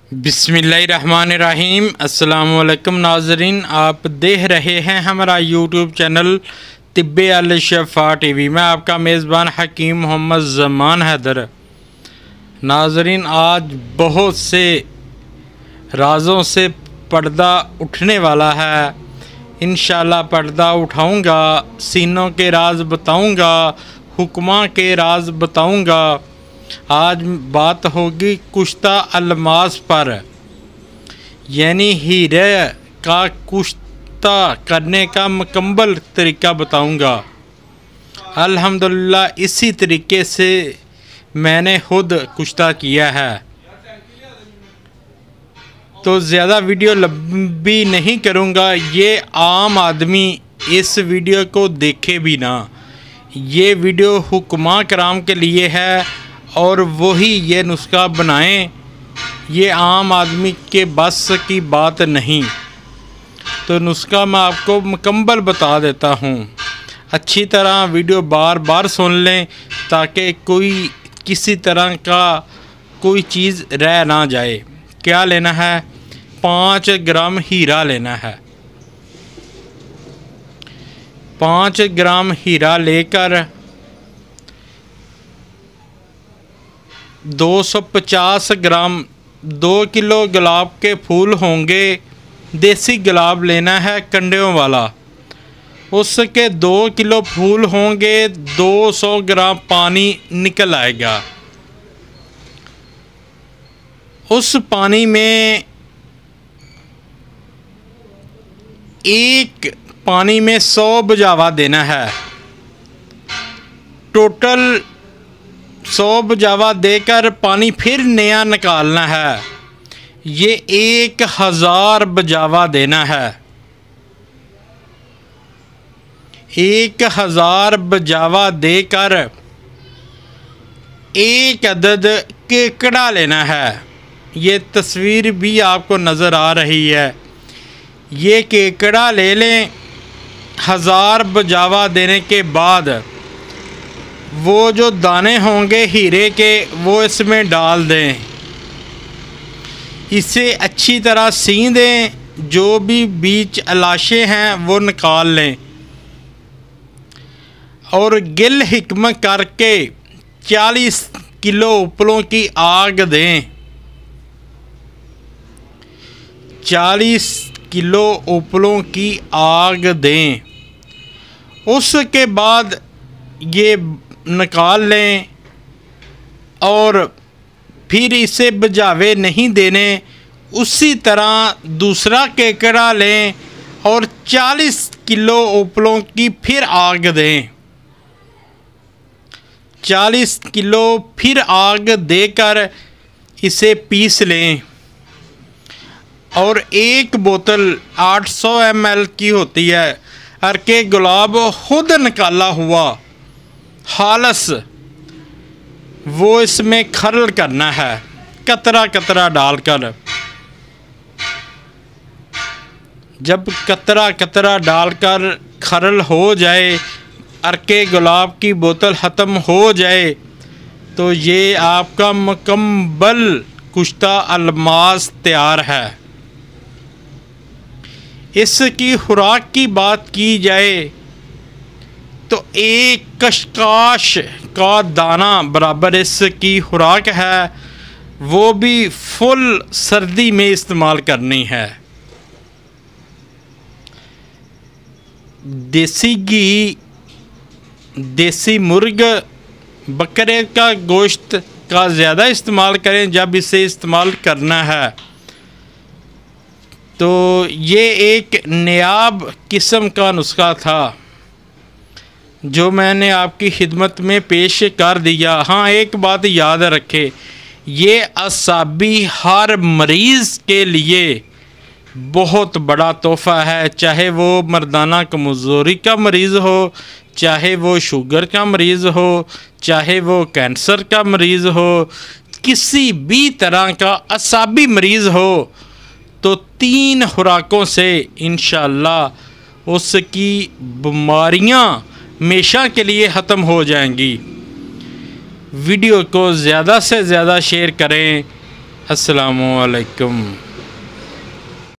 बिस्मिल्लाहिर्रहमानिर्रहीम। अस्सलामुअलैकुम नाज़रीन, आप देख रहे हैं हमारा यूट्यूब चैनल तिब्बे अल शफ़ा टीवी। मैं आपका मेज़बान हकीम मोहम्मद ज़मान हैदर। नाज़रीन, आज बहुत से राज़ों से पर्दा उठने वाला है। इंशाअल्लाह पर्दा उठाऊंगा, सीनों के राज बताऊंगा, हुक्मा के राज बताऊंगा। आज बात होगी कुश्ता अलमास पर, यानी हीरे का कुश्ता करने का मुकम्मल तरीका बताऊंगा। अल्हम्दुलिल्लाह इसी तरीके से मैंने खुद कुश्ता किया है। तो ज़्यादा वीडियो लंबी नहीं करूंगा, ये आम आदमी इस वीडियो को देखे भी ना। ये वीडियो हुक्मा कराम के लिए है और वही ये नुस्खा बनाएं। ये आम आदमी के बस की बात नहीं। तो नुस्खा मैं आपको मुकम्मल बता देता हूँ। अच्छी तरह वीडियो बार बार सुन लें ताकि कोई किसी तरह का कोई चीज़ रह ना जाए। क्या लेना है? 5 ग्राम हीरा लेना है। 5 ग्राम हीरा लेकर 250 ग्राम 2 किलो गुलाब के फूल होंगे। देसी गुलाब लेना है कंडियों वाला। उसके 2 किलो फूल होंगे। 200 ग्राम पानी निकल आएगा। उस पानी में एक पानी में 100 बुझावा देना है। टोटल 100 बुझावा देकर पानी फिर नया निकालना है। ये 1000 बुझावा देना है। 1000 बुझावा देकर एक अदद केकड़ा लेना है। ये तस्वीर भी आपको नज़र आ रही है। ये केकड़ा ले लें। 1000 बुझावा देने के बाद वो जो दाने होंगे हीरे के वो इसमें डाल दें। इसे अच्छी तरह सी दें। जो भी बीच अलाशे हैं वो निकाल लें और गिल हिकम करके 40 किलो उपलों की आग दें। 40 किलो उपलों की आग दें। उसके बाद ये निकाल लें और फिर इसे बुझावे नहीं देने। उसी तरह दूसरा केकड़ा लें और 40 किलो उपलों की फिर आग दें। 40 किलो फिर आग देकर इसे पीस लें और एक बोतल 800 ml की होती है अरके गुलाब खुद निकाला हुआ खालस, वो इसमें खरल करना है कतरा कतरा डालकर। जब कतरा कतरा डालकर खरल हो जाए, अरके गुलाब की बोतल ख़त्म हो जाए, तो ये आपका मुकम्मल कुश्ता अलमास तैयार है। इसकी खुराक की बात की जाए तो एक कशकाश का दाना बराबर इसकी खुराक है। वो भी फुल सर्दी में इस्तेमाल करनी है। देसी घी, देसी मुर्ग, बकरे का गोश्त का ज़्यादा इस्तेमाल करें जब इसे इस्तेमाल करना है। तो ये एक नायाब किस्म का नुस्खा था जो मैंने आपकी खिदमत में पेश कर दिया। हाँ, एक बात याद रखें, ये असाबी हर मरीज़ के लिए बहुत बड़ा तोहफ़ा है। चाहे वो मर्दाना कमज़ोरी का मरीज़ हो, चाहे वो शुगर का मरीज़ हो, चाहे वो कैंसर का मरीज़ हो, किसी भी तरह का असाबी मरीज़ हो, तो 3 खुराकों से इंशाअल्लाह उसकी बीमारियां हमेशा के लिए ख़त्म हो जाएंगी। वीडियो को ज़्यादा से ज़्यादा शेयर करें अस्सलामुअलैकुम।